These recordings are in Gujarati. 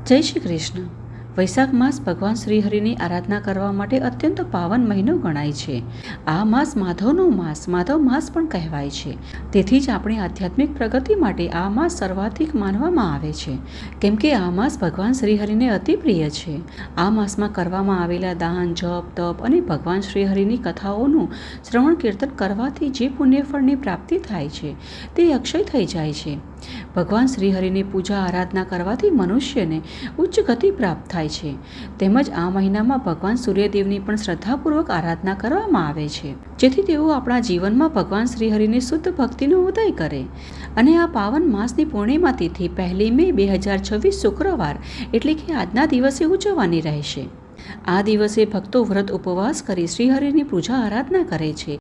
જય શ્રી કૃષ્ણ. વૈશાખ માસ ભગવાન શ્રીહરિની આરાધના કરવા માટે અત્યંત પાવન મહિનો ગણાય છે. આ માસ માધવનો માસ, માધવ માસ પણ કહેવાય છે. તેથી જ આપણી આધ્યાત્મિક પ્રગતિ માટે આ માસ સર્વાધિક માનવામાં આવે છે, કેમ કે આ માસ ભગવાન શ્રીહરિને અતિ પ્રિય છે. આ માસમાં કરવામાં આવેલા દાન, જપ, તપ અને ભગવાન શ્રીહરિની કથાઓનું શ્રવણ કીર્તન કરવાથી જે પુણ્યફળની પ્રાપ્તિ થાય છે તે અક્ષય થઈ જાય છે. ભગવાન શ્રીહરિની પૂજા આરાધના કરવાથી મનુષ્યને ઉચ્ચ ગતિ પ્રાપ્ત થાય છે. તેમજ આ મહિનામાં ભગવાન સૂર્યદેવની પણ શ્રદ્ધાપૂર્વક આરાધના કરવામાં આવે છે, જેથી તેઓ આપણા જીવનમાં ભગવાન શ્રીહરિની શુદ્ધ ભક્તિનો ઉદય કરે. અને આ પાવન માસની પૂર્ણિમા તિથિ 1 મે 2026 શુક્રવાર એટલે કે આજના દિવસે ઉજવવાની રહેશે. આ દિવસે ભક્તો વ્રત ઉપવાસ કરી શ્રીહરિની પૂજા આરાધના કરે છે.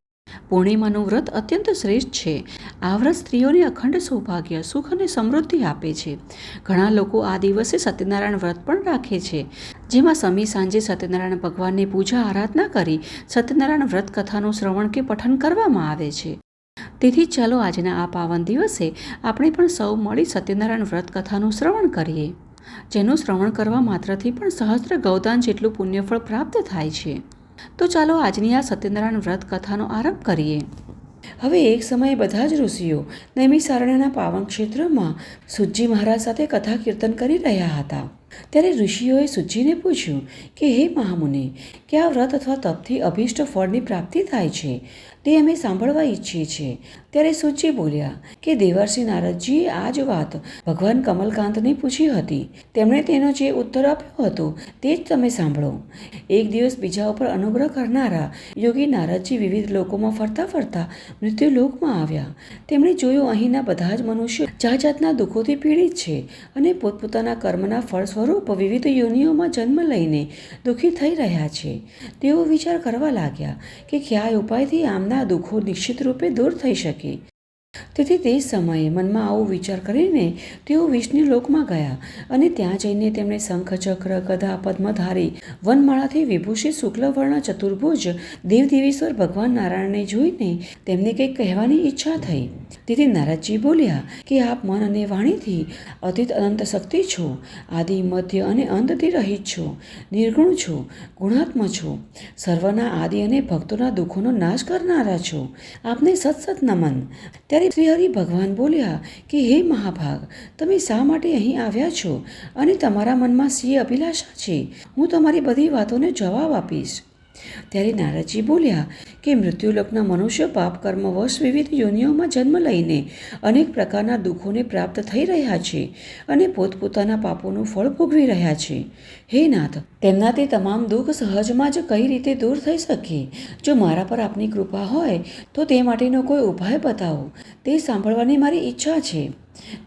પૂર્ણિમાનું વ્રત અત્યંત શ્રેષ્ઠ છે. આ વ્રત સ્ત્રીઓને અખંડ સૌભાગ્ય, સુખ અને સમૃદ્ધિ આપે છે. ઘણા લોકો આ દિવસે સત્યનારાયણ વ્રત પણ રાખે છે, જેમાં સમી સાંજે સત્યનારાયણ ભગવાનની પૂજા આરાધના કરી સત્યનારાયણ વ્રત કથાનું શ્રવણ કે પઠન કરવામાં આવે છે. તેથી ચાલો આજના આ પાવન દિવસે આપણે પણ સૌ મળી સત્યનારાયણ વ્રત કથાનું શ્રવણ કરીએ, જેનું શ્રવણ કરવા માત્રથી પણ સહસ્ત્ર ગૌદાન જેટલું પુણ્યફળ પ્રાપ્ત થાય છે. તો ચાલો આજની આ સત્યનારાયણ વ્રત કથાનો આરંભ કરીએ. હવે એક સમયે બધા જ ઋષિઓ નૈમિષારણ્યના પાવન ક્ષેત્રમાં સુતજી મહારાજ સાથે કથા કીર્તન કરી રહ્યા હતા. ત્યારે ઋષિઓએ સુતજીને પૂછ્યું કે હે મહામુનિ, કે આ વ્રત અથવા તપથી અભિષ્ટ ફળની પ્રાપ્તિ થાય છે તે અમે સાંભળવા ઈચ્છીએ છીએ. ત્યારે સુતજી બોલ્યા કે દેવર્ષિ નારદજીએ આ જ વાત ભગવાન કમલકાંતને પૂછી હતી. તેમણે તેનો જે ઉત્તર આપ્યો હતો તે જ તમે સાંભળો. એક દિવસ બીજા ઉપર અનુગ્રહ કરનારા યોગી નારદજી વિવિધ લોકોમાં ફરતા ફરતા મૃત્યુલોકમાં આવ્યા. તેમણે જોયું અહીંના બધા જ મનુષ્યો જાત જાતના દુઃખોથી પીડિત છે અને પોતપોતાના કર્મના ફળ સ્વરૂપ વિવિધ યોનિઓમાં જન્મ લઈને દુઃખી થઈ રહ્યા છે. તેઓ વિચાર કરવા લાગ્યા કે કયા ઉપાયથી આમના દુઃખો નિશ્ચિત રૂપે દૂર થઈ શકે. તેથી તે સમયે મનમાં આવો વિચાર કરીને તેઓ વિષ્ણુ લોકમાં ગયા અને ત્યાં જઈને તેમણે શંખ, ચક્ર, ગદા, પદ્મધારી વનમાળાથી વિભૂષિત શુક્લવર્ણ ચતુર્ભુજ દેવદેવીશ્વર ભગવાન નારાયણને જોઈને તેમને કંઈક કહેવાની ઈચ્છા થઈ. તેથી નારદજી બોલ્યા કે આપ મન અને વાણીથી અતીત અનંત શક્તિ છો, આદિ મધ્ય અને અંતથી રહિત છો, નિર્ગુણ છો, ગુણાત્મ છો, સર્વના આદિ અને ભક્તોના દુઃખોનો નાશ કરનારા છો. આપને સત સત નમન. ત્યારે શ્રીહરિ ભગવાન બોલ્યા કે હે મહાભાગ, તમે શા માટે અહીં આવ્યા છો અને તમારા મનમાં શી અભિલાષા છે? હું તમારી બધી વાતોને જવાબ આપીશ. ત્યારે નારદજી બોલ્યા કે મૃત્યુલોકના મનુષ્ય પાપ કર્મવશ વિવિધ યોનિઓમાં જન્મ લઈને અનેક પ્રકારના દુઃખોને પ્રાપ્ત થઈ રહ્યા છે અને પોતપોતાના પાપોનું ફળ ભોગવી રહ્યા છે. હે નાથ, તેમના તે તમામ દુઃખ સહજમાં જ કઈ રીતે દૂર થઈ શકે? જો મારા પર આપની કૃપા હોય તો તે માટેનો કોઈ ઉપાય બતાવો. તે સાંભળવાની મારી ઈચ્છા છે.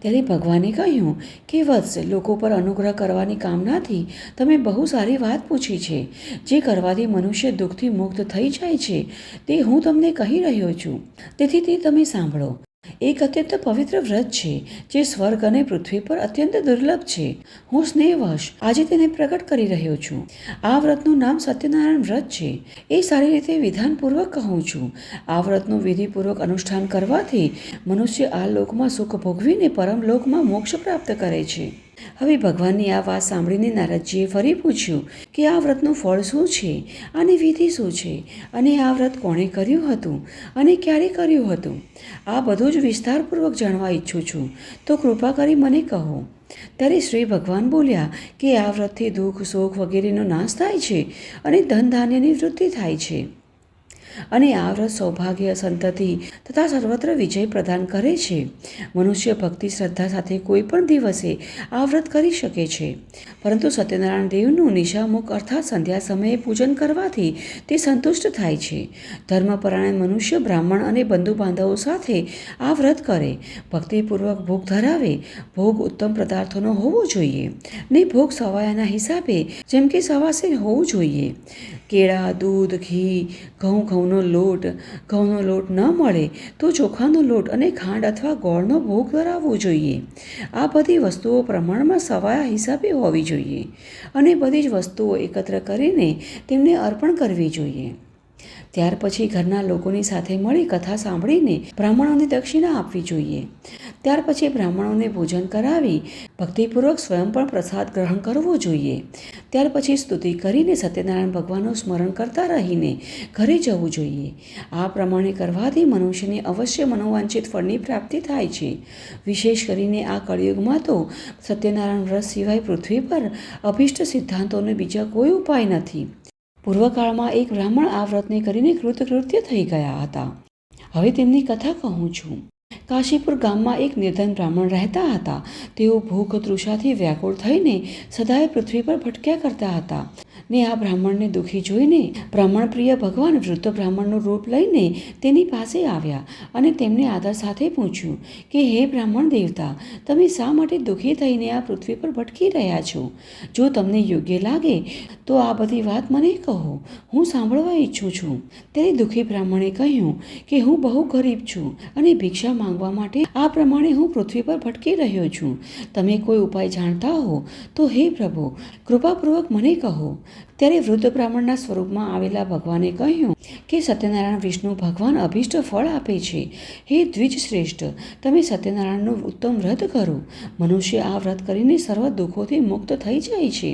ત્યારે ભગવાને કહ્યું કે વત્સ, લોકો પર અનુગ્રહ કરવાની કામનાથી તમે બહુ સારી વાત પૂછી છે. જે કરવાથી મનુષ્ય દુઃખથી મુક્ત થઈ જાય છે તે હું તમને કહી રહ્યો છું. તેથી તે તમે સાંભળો. એક અત્યંત પવિત્ર વ્રત છે જે સ્વર્ગ અને પૃથ્વી પર અત્યંત દુર્લભ છે. હું સ્નેહવશ આજે તેને પ્રગટ કરી રહ્યો છું. આ વ્રતનું નામ સત્યનારાયણ વ્રત છે. એ સારી રીતે વિધાનપૂર્વક કહું છું. આ વ્રતનું વિધિપૂર્વક અનુષ્ઠાન કરવાથી મનુષ્ય આ લોકમાં સુખ ભોગવીને પરમ લોકમાં મોક્ષ પ્રાપ્ત કરે છે. હવે ભગવાનની આ વાત સાંભળીને નારદજીએ ફરી પૂછ્યું કે આ વ્રતનું ફળ શું છે, આની વિધિ શું છે અને આ વ્રત કોણે કર્યું હતું અને ક્યારે કર્યું હતું? આ બધું જ વિસ્તારપૂર્વક જાણવા ઈચ્છું છું, તો કૃપા કરી મને કહો. ત્યારે શ્રી ભગવાન બોલ્યા કે આ વ્રતથી દુઃખ, શોક વગેરેનો નાશ થાય છે અને ધન ધાન્યની વૃદ્ધિ થાય છે. અને આ વ્રત સૌભાગ્ય, સંતતિ તથા સર્વત્ર વિજય પ્રદાન કરે છે. મનુષ્ય ભક્તિ શ્રદ્ધા સાથે કોઈ પણ દિવસે આ વ્રત કરી શકે છે. પરંતુ સત્યનારાયણ દેવનું નિશામુખ અર્થાત સંધ્યા સમયે પૂજન કરવાથી તે સંતુષ્ટ થાય છે. ધર્મપરાયણ મનુષ્ય બ્રાહ્મણ અને બંધુ બાંધવો સાથે આ વ્રત કરે, ભક્તિપૂર્વક ભોગ ધરાવે. ભોગ ઉત્તમ પદાર્થોનો હોવો જોઈએ ને ભોગ સવાયાના હિસાબે, જેમ કે સવાસે હોવું જોઈએ. કેળા, દૂધ, ઘી, ઘઉંનો લોટ ન મળે તો ચોખાનો લોટ અને ખાંડ અથવા ગોળનો ભોગ ધરાવવો જોઈએ. આ બધી વસ્તુઓ પ્રમાણમાં સવાયા હિસાબે હોવી જોઈએ અને બધી જ વસ્તુઓ એકત્ર કરીને તેમને અર્પણ કરવી જોઈએ. ત્યાર પછી ઘરના લોકોની સાથે મળી કથા સાંભળીને બ્રાહ્મણોને દક્ષિણા આપવી જોઈએ. ત્યાર પછી બ્રાહ્મણોને ભોજન કરાવી ભક્તિપૂર્વક સ્વયં પણ પ્રસાદ ગ્રહણ કરવો જોઈએ. ત્યાર પછી સ્તુતિ કરીને સત્યનારાયણ ભગવાનનું સ્મરણ કરતા રહીને ઘરે જવું જોઈએ. આ પ્રમાણે કરવાથી મનુષ્યને અવશ્ય મનોવાંછિત ફળની પ્રાપ્તિ થાય છે. વિશેષ કરીને આ કળિયુગમાં તો સત્યનારાયણ વ્રત સિવાય પૃથ્વી પર અભિષ્ટ સિદ્ધાંતોને બીજા કોઈ ઉપાય નથી. પૂર્વકાળમાં એક બ્રાહ્મણ આ વ્રતને કરીને કૃતકૃત્ય થઈ ગયા હતા. હવે તેમની કથા કહું છું. કાશીપુર ગામમાં એક નિર્ધન બ્રાહ્મણ રહેતા હતા. તેઓ ભૂખ તૃષાથી વ્યાકુળ થઈને સદાય પૃથ્વી પર ભટક્યા કરતા હતા. ને આ બ્રાહ્મણને દુઃખી જોઈને બ્રાહ્મણ પ્રિય ભગવાન વૃદ્ધ બ્રાહ્મણનું રૂપ લઈને તેની પાસે આવ્યા અને તેમને આદર સાથે પૂછ્યું કે હે બ્રાહ્મણ દેવતા, તમે શા માટે દુઃખી થઈને આ પૃથ્વી પર ભટકી રહ્યા છો? જો તમને યોગ્ય લાગે તો આ બધી વાત મને કહો, હું સાંભળવા ઈચ્છું છું. ત્યારે દુઃખી બ્રાહ્મણે કહ્યું કે હું બહુ ગરીબ છું અને ભિક્ષા માંગવા માટે આ પ્રમાણે હું પૃથ્વી પર ભટકી રહ્યો છું. તમે કોઈ ઉપાય જાણતા હો તો હે પ્રભુ, કૃપાપૂર્વક મને કહો. ત્યારે વૃદ્ધ બ્રાહ્મણના સ્વરૂપમાં આવેલા ભગવાને કહ્યું કે સત્યનારાયણ વિષ્ણુ ભગવાન અભિષ્ટ ફળ આપે છે. હે દ્વિજ શ્રેષ્ઠ, તમે સત્યનારાયણનું ઉત્તમ વ્રત કરો. મનુષ્ય આ વ્રત કરીને સર્વ દુઃખોથી મુક્ત થઈ જાય છે.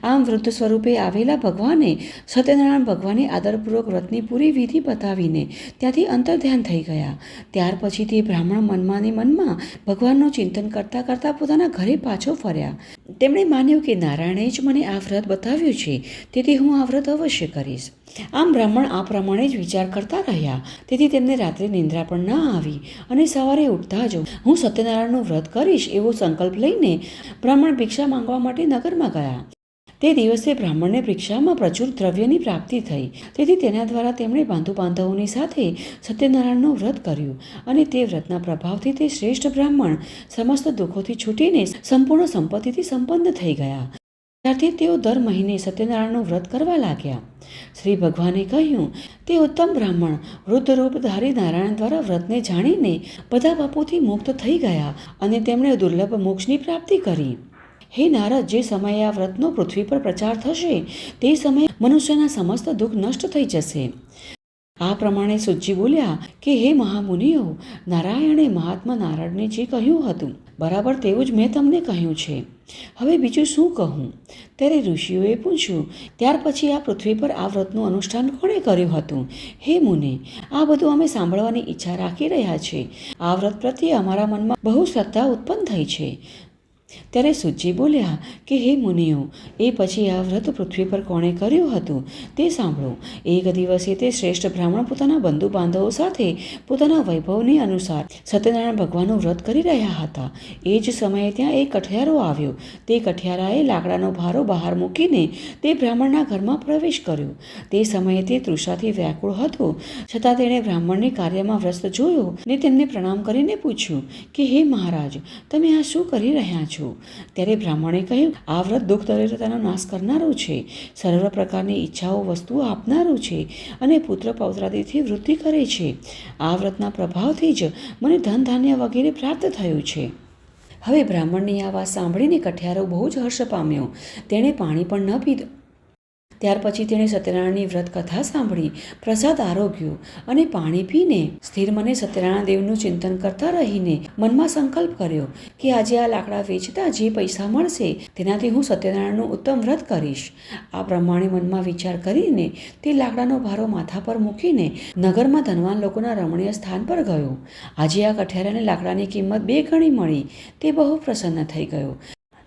આમ વૃદ્ધ સ્વરૂપે આવેલા ભગવાને સત્યનારાયણ ભગવાને આદરપૂર્વક વ્રતની પૂરી વિધિ બતાવીને ત્યાંથી અંતર્ધ્યાન થઈ ગયા. ત્યાર પછી તે બ્રાહ્મણ મનમાં ભગવાનનું ચિંતન કરતાં કરતાં પોતાના ઘરે પાછો ફર્યા. તેમણે માન્યું કે નારાયણે જ મને આ વ્રત બતાવ્યું છે, તેથી હું આ વ્રત અવશ્ય કરીશ. આમ બ્રાહ્મણ આ પ્રમાણે જ વિચાર કરતા રહ્યા. તેથી તેમને રાત્રે નિંદ્રા પણ ન આવી અને સવારે ઉઠતા જ હું સત્યનારાયણનું વ્રત કરીશ એવો સંકલ્પ લઈને બ્રાહ્મણ ભિક્ષા માંગવા માટે નગરમાં ગયા. તે દિવસે બ્રાહ્મણને ભિક્ષામાં પ્રચુર દ્રવ્યની પ્રાપ્તિ થઈ. તેથી તેના દ્વારા તેમણે બાંધવોની સાથે સત્યનારાયણનું વ્રત કર્યું અને તે વ્રતના પ્રભાવથી તે શ્રેષ્ઠ બ્રાહ્મણ સમસ્ત દુઃખોથી છૂટીને સંપૂર્ણ સંપત્તિથી સંપન્ન થઈ ગયા. ત્યારથી તેઓ દર મહિને સત્યનારાયણનું વ્રત કરવા લાગ્યા. શ્રી ભગવાને કહ્યું, તે ઉત્તમ બ્રાહ્મણ વૃદ્ધ રૂપધારી નારાયણ દ્વારા વ્રતને જાણીને બધા પાપોથી મુક્ત થઈ ગયા અને તેમણે દુર્લભ મોક્ષની પ્રાપ્તિ કરી. હે નારદ, જે સમયે આ વ્રતનો પૃથ્વી પર પ્રચાર થશે તે સમયે મનુષ્યના સમસ્ત દુઃખ નષ્ટ થઈ જશે. આ પ્રમાણે સુજી બોલ્યા કે હે મહામુનિઓ, નારાયણે મહાત્મા નારદને જે કહ્યું હતું બરાબર તેવું જ મેં તમને કહ્યું છે. હવે બીજું શું કહું? ત્યારે ઋષિઓએ પૂછ્યું, ત્યાર પછી આ પૃથ્વી પર આ વ્રતનું અનુષ્ઠાન કોણે કર્યું હતું? હે મુનિ, આ બધું અમે સાંભળવાની ઈચ્છા રાખી રહ્યા છે. આ વ્રત પ્રત્યે અમારા મનમાં બહુ શ્રદ્ધા ઉત્પન્ન થઈ છે. ત્યારે સુજી બોલ્યા કે હે મુનિઓ, એ પછી આ વ્રત પૃથ્વી પર કોણે કર્યું હતું તે સાંભળો. એક દિવસે તે શ્રેષ્ઠ બ્રાહ્મણ પોતાના બંધુ બાંધવો સાથે પોતાના વૈભવની અનુસાર સત્યનારાયણ ભગવાનનું વ્રત કરી રહ્યા હતા. એ જ સમયે ત્યાં એક કઠિયારો આવ્યો. તે કઠિયારાએ લાકડાનો ભારો બહાર મૂકીને તે બ્રાહ્મણના ઘરમાં પ્રવેશ કર્યો. તે સમયે તે તૃષાથી વ્યાકુળ હતો, છતાં તેણે બ્રાહ્મણને કાર્યમાં વ્યસ્ત જોયો ને તેમને પ્રણામ કરીને પૂછ્યું કે હે મહારાજ, તમે આ શું કરી રહ્યા છો? ત્યારે બ્રાહ્મણે કહ્યું, આ વ્રત દુઃખ દરિદ્રતાનો નાશ કરનારું છે, સર્વ પ્રકારની ઈચ્છાઓ વસ્તુઓ આપનારું છે અને પુત્ર પૌત્રાદિથી વૃદ્ધિ કરે છે. આ વ્રતના પ્રભાવથી જ મને ધન ધાન્ય વગેરે પ્રાપ્ત થયું છે. હવે બ્રાહ્મણની આ વાત સાંભળીને કઠિયારો બહુ જ હર્ષ પામ્યો. તેણે પાણી પણ ન પીધું. ત્યાર પછી તેણે સત્યનારાયણની વ્રત કથા સાંભળી, પ્રસાદ આરોગ્યો અને પાણી પીને સ્થિર મને સત્યનારાયણ દેવનું ચિંતન કરતા રહીને મનમાં સંકલ્પ કર્યો કે આજે આ લાકડા વેચતા જે પૈસા મળશે તેનાથી હું સત્યનારાયણનું ઉત્તમ વ્રત કરીશ. આ પ્રમાણે મનમાં વિચાર કરીને તે લાકડાનો ભારો માથા પર મૂકીને નગરમાં ધનવાન લોકોના રમણીય સ્થાન પર ગયો. આજે આ કઠિયારાને લાકડાની કિંમત 2 ગણી મળી. તે બહુ પ્રસન્ન થઈ ગયો.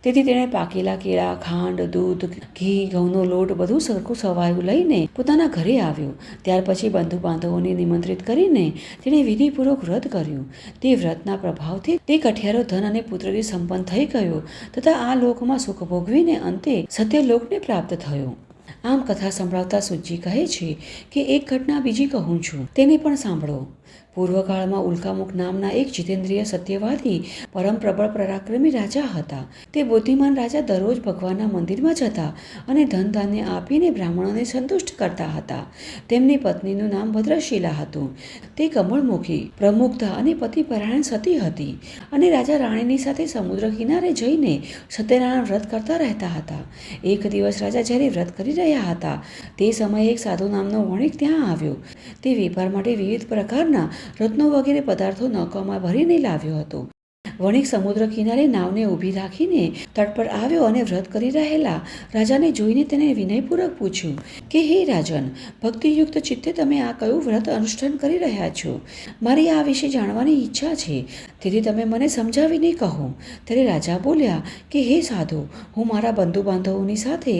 તેથી તેણે પાકેલા કેળા, ખાંડ, દૂધ, ઘી, ઘઉંનો લોટ બધું સરખું સવાયું લઈને પોતાના ઘરે આવ્યો. ત્યાર પછી બંધુ બાંધવોને નિમંત્રિત કરીને તેણે વિધિપૂર્વક વ્રત કર્યું. તે વ્રતના પ્રભાવથી તે કઠિયારો ધન અને પુત્રથી સંપન્ન થઈ ગયો તથા આ લોકમાં સુખ ભોગવીને અંતે સત્યલોકને પ્રાપ્ત થયો. આમ કથા સંભળાવતા સુજી કહે છે કે એક ઘટના બીજી કહું છું, તેને પણ સાંભળો. પૂર્વકાળમાં ઉલ્કામુખ નામના એક જીતેન્દ્રિય સત્યવાદી પરમ પ્રબળ પરાક્રમી રાજા હતા. તે બુદ્ધિમાન રાજા દરરોજ ભગવાનના મંદિરમાં જતા અને ધન ધાન્ય આપીને બ્રાહ્મણોને સંતુષ્ટ કરતા હતા. તેમની પત્નીનું નામ ભદ્રશીલા હતું. તે કમળમુખી, પ્રમુગ્ધ અને પતિપરાયણ સતી હતી અને રાજા રાણીની સાથે સમુદ્ર કિનારે જઈને સત્યનારાયણ વ્રત કરતા રહેતા હતા. એક દિવસ રાજા જ્યારે વ્રત કરી રહ્યા રહ્યા હતા. તે સમયે એક સાધુ નામનો વણિક ત્યાં આવ્યો. તે વેપાર માટે વિવિધ પ્રકારના રત્નો વગેરે પદાર્થો નૌકામાં ભરીને લાવ્યો હતો. વણિક સમુદ્ર કિનારે નાવને ઊભી રાખીને તટ પર આવ્યો અને વ્રત કરી રહેલા રાજાને જોઈને તેને વિનયપૂર્વક પૂછ્યું કે હે રાજન, ભક્તિયુક્ત ચિત્તે તમે આ કયું વ્રત અનુષ્ઠાન કરી રહ્યા છો? મારી આ વિશે જાણવાની ઈચ્છા છે, તેથી તમે મને સમજાવીને કહો. ત્યારે રાજા બોલ્યા કે હે સાધુ, હું મારા બંધુ બાંધવોની સાથે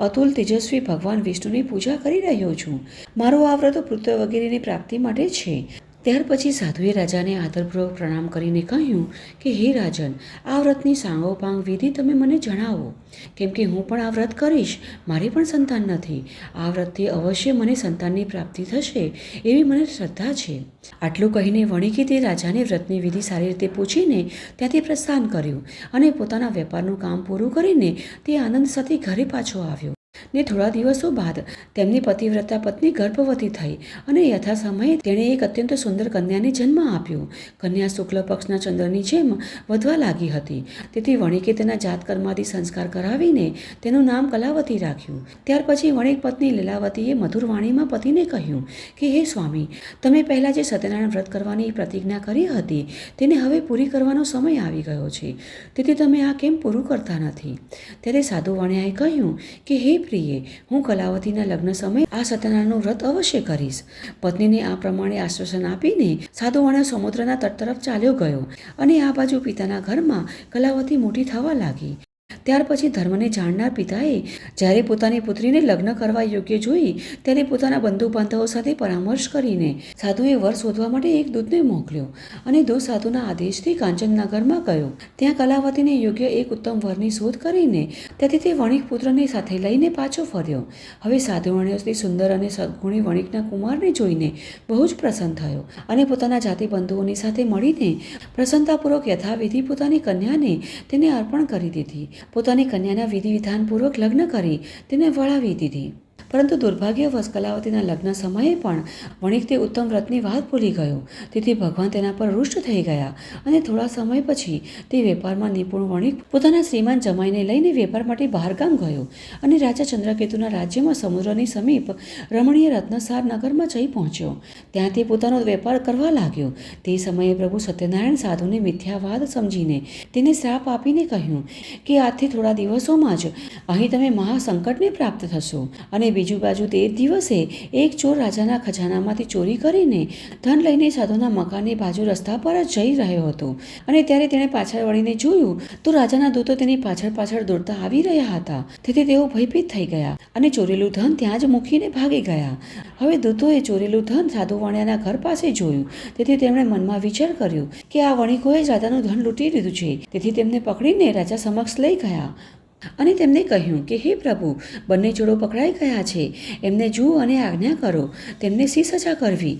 અતુલ તેજસ્વી ભગવાન વિષ્ણુની પૂજા કરી રહ્યો છું. મારું આ વ્રત પુત્ર વગેરેની પ્રાપ્તિ માટે છે. ત્યાર પછી સાધુએ રાજાને આદરપૂર્વક પ્રણામ કરીને કહ્યું કે હે રાજન, આ વ્રતની સાંગોપાંગ વિધિ તમે મને જણાવો, કેમ કે હું પણ આ વ્રત કરીશ. મારે પણ સંતાન નથી. આ વ્રતથી અવશ્ય મને સંતાનની પ્રાપ્તિ થશે એવી મને શ્રદ્ધા છે. આટલું કહીને વણિકે તે રાજાને વ્રતની વિધિ સારી રીતે પૂછીને ત્યાંથી પ્રસ્થાન કર્યું અને પોતાના વેપારનું કામ પૂરું કરીને તે આનંદ સાથે ઘરે પાછો આવ્યો. ને થોડા દિવસો બાદ તેમની પતિવ્રતા પત્ની ગર્ભવતી થઈ અને યથા સમયે તેણે એક અત્યંત સુંદર કન્યાને જન્મ આપ્યો. કન્યા શુક્લ પક્ષના ચંદ્રની જેમ વધવા લાગી હતી. તેથી વણિકે તેના જાતકર્માદી સંસ્કાર કરાવીને તેનું નામ કલાવતી રાખ્યું. ત્યાર પછી વણિક પત્ની લીલાવતીએ મધુર વાણીમાં પતિને કહ્યું કે હે સ્વામી, તમે પહેલાં જે સત્યનારાયણ વ્રત કરવાની પ્રતિજ્ઞા કરી હતી તેને હવે પૂરી કરવાનો સમય આવી ગયો છે. તેથી તમે આ કેમ પૂરું કરતા નથી? ત્યારે સાધુ વાણિયાએ કહ્યું કે હે પ્રિયે, હું કલાવતીના લગ્ન સમયે આ સત્યનારાયણનું વ્રત અવશ્ય કરીશ. પત્નીને આ પ્રમાણે આશ્વાસન આપીને સાધુ વાણિયો સમુદ્રના તટ તરફ ચાલ્યો ગયો અને આ બાજુ પિતાના ઘરમાં કલાવતી મોટી થવા લાગી. ત્યાર પછી ધર્મને જાણનાર પિતાએ જ્યારે પોતાની પુત્રીને લગ્ન કરવા યોગ્ય જોઈ ત્યારે પોતાના બંધુ બાંધવો સાથે પરામર્શ કરીને સાધુએ વર શોધવા માટે એક દૂતને મોકલ્યો અને દૂત સાધુના આદેશથી કાંચનનગરમાં ગયો. ત્યાં કલાવતીને યોગ્ય એક ઉત્તમ વરની શોધ કરીને ત્યાંથી તે વણિક પુત્રને સાથે લઈને પાછો ફર્યો. હવે સાધુ વણિયો સુંદર અને સદગુણી વણિકના કુમારને જોઈને બહુ જ પ્રસન્ન થયો અને પોતાના જાતિ બંધુઓની સાથે મળીને પ્રસન્નતાપૂર્વક યથાવિધિ પોતાની કન્યાને તેને અર્પણ કરી દીધી. પોતાની કન્યાના વિધિ વિધાનપૂર્વક લગ્ન કરી તેને વળાવી દીધી. પરંતુ દુર્ભાગ્યવશ કલાવતીના લગ્ન સમયે પણ વણિક તે ઉત્તમ વ્રતની વાત ભૂલી ગયો. તેથી ભગવાન તેના પર રૂષ્ટ થઈ ગયા અને થોડા સમય પછી તે વેપારમાં નિપુણ વણિક પોતાના શ્રીમાન જમાઈને લઈને વેપાર માટે બહારગામ ગયો અને રાજા ચંદ્રકેતુના રાજ્યમાં સમુદ્રની સમીપ રમણીય રત્નસાર નગરમાં જઈ પહોંચ્યો. ત્યાં તે પોતાનો વેપાર કરવા લાગ્યો. તે સમયે પ્રભુ સત્યનારાયણ સાધુને મિથ્યાવાદ સમજીને તેને શ્રાપ આપીને કહ્યું કે આજથી થોડા દિવસોમાં જ અહીં તમે મહાસંકટને પ્રાપ્ત થશો. અને બીજુ બાજુ તે દિવસે એક ચોર રાજાના ખજાનામાંથી ચોરી કરીને ધન લઈને સાધુના મકાનની બાજુ રસ્તા પર જ જઈ રહ્યો હતો અને ત્યારે તેણે પાછળ વળીને જોયું તો રાજાના દૂતો તેની પાછળ પાછળ દોડતા આવી રહ્યા હતા. તેથી તેઓ ભયભીત થઈ ગયા અને ચોરેલું ધન ત્યાં જ મૂકીને ભાગી ગયા. હવે દૂતોએ ચોરેલું ધન સાધુ વાણિયાના ઘર પાસે જોયું. તેથી તેમણે મનમાં વિચાર કર્યો કે આ વણિકોએ જ રાજાનું ધન લૂંટી લીધું છે. તેથી તેમને પકડીને રાજા સમક્ષ લઈ ગયા અને તેમને કહ્યું કે હે પ્રભુ, બંને ચોરો પકડાઈ ગયા છે. એમને જુઓ અને આજ્ઞા કરો તેમને શી સજા કરવી.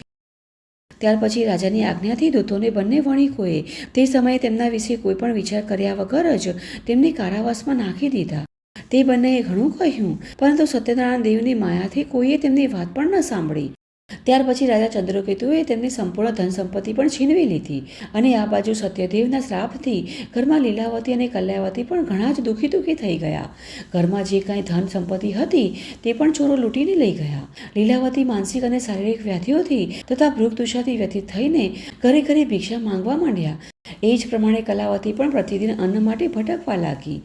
ત્યાર પછી રાજાની આજ્ઞાથી દૂતોને બંને વણિકોએ તે સમયે તેમના વિશે કોઈ પણ વિચાર કર્યા વગર જ તેમને કારાવાસમાં નાખી દીધા. તે બંનેએ ઘણું કહ્યું, પરંતુ સત્યનારાયણ દેવની માયાથી કોઈએ તેમની વાત પણ ન સાંભળી. ત્યાર પછી રાજા ચંદ્રકેતુએ તેમની સંપૂર્ણ ધન સંપત્તિ પણ છીનવી લીધી અને આ બાજુ સત્યદેવના શ્રાપથી ઘરમાં લીલાવતી અને કલ્યાવતી પણ ઘણા જ દુઃખી થઈ ગયા. ઘરમાં જે કાંઈ ધન સંપત્તિ હતી તે પણ ચોરો લૂંટીને લઈ ગયા. લીલાવતી માનસિક અને શારીરિક વ્યાધિઓથી તથા ભૃગદુષાથી વ્યથિત થઈને ઘરે ઘરે ભિક્ષા માંગવા માંડ્યા. એ જ પ્રમાણે કલાવતી પણ પ્રતિદિન અન્ન માટે ભટકવા લાગી.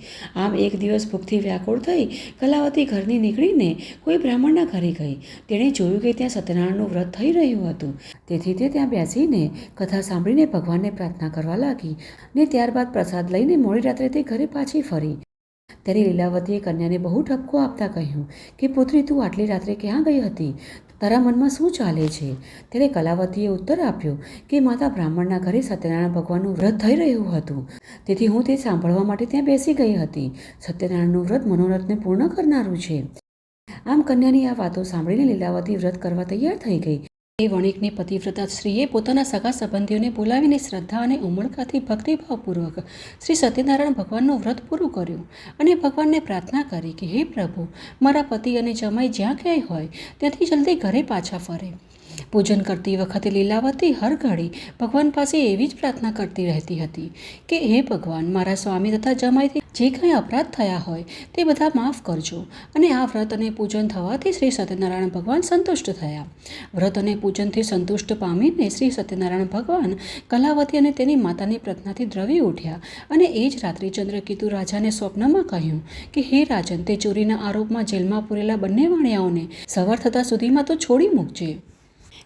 આમ એક દિવસ ભૂખથી વ્યાકુળ થઈ કલાવતી ઘરની નીકળીને કોઈ બ્રાહ્મણના ઘરે ગઈ. તેણે જોયું કે ત્યાં સત્યનારાયણનું વ્રત થઈ રહ્યું હતું. તેથી તે ત્યાં બેસીને કથા સાંભળીને ભગવાનને પ્રાર્થના કરવા લાગી ને ત્યારબાદ પ્રસાદ લઈને મોડી રાત્રે તે ઘરે પાછી ફરી. ત્યારે લીલાવતીએ કન્યાને બહુ ઠપકો આપતા કહ્યું કે પુત્રી, તું આટલી રાત્રે ક્યાં ગઈ હતી? તારા મનમાં શું ચાલે છે? ત્યારે કલાવતીએ ઉત્તર આપ્યો કે માતા, બ્રાહ્મણના ઘરે સત્યનારાયણ ભગવાનનું વ્રત થઈ રહ્યું હતું, તેથી હું તે સાંભળવા માટે ત્યાં બેસી ગઈ હતી. સત્યનારાયણનું વ્રત મનોરથને પૂર્ણ કરનારું છે. આમ કન્યાની આ વાતો સાંભળીને લીલાવતી વ્રત કરવા તૈયાર થઈ ગઈ. એ વણિકની પતિવ્રતા સ્ત્રીએ પોતાના સગા સંબંધીઓને બોલાવીને શ્રદ્ધા અને ઉમળકાથી ભક્તિભાવપૂર્વક શ્રી સત્યનારાયણ ભગવાનનું વ્રત પૂરું કર્યું અને ભગવાનને પ્રાર્થના કરી કે હે પ્રભુ, મારા પતિ અને જમાઈ જ્યાં ક્યાંય હોય ત્યાંથી જલ્દી ઘરે પાછા ફરે. પૂજન કરતી વખતે લીલાવતી હર ઘડી ભગવાન પાસે એવી જ પ્રાર્થના કરતી રહેતી હતી કે હે ભગવાન, મારા સ્વામી તથા જમાઈથી જે કંઈ અપરાધ થયા હોય તે બધા માફ કરજો. અને આ વ્રત અને પૂજન થવાથી શ્રી સત્યનારાયણ ભગવાન સંતુષ્ટ થયા. વ્રત અને પૂજનથી સંતુષ્ટ પામીને શ્રી સત્યનારાયણ ભગવાન કલાવતી અને તેની માતાની પ્રાર્થનાથી દ્રવી ઉઠ્યા અને એ જ રાત્રે ચંદ્રકેતુ રાજાને સ્વપ્નમાં કહ્યું કે હે રાજન, તે ચોરીના આરોપમાં જેલમાં પૂરેલા બંને વાણિયાઓને સવાર થતાં સુધીમાં તો છોડી મૂકજે.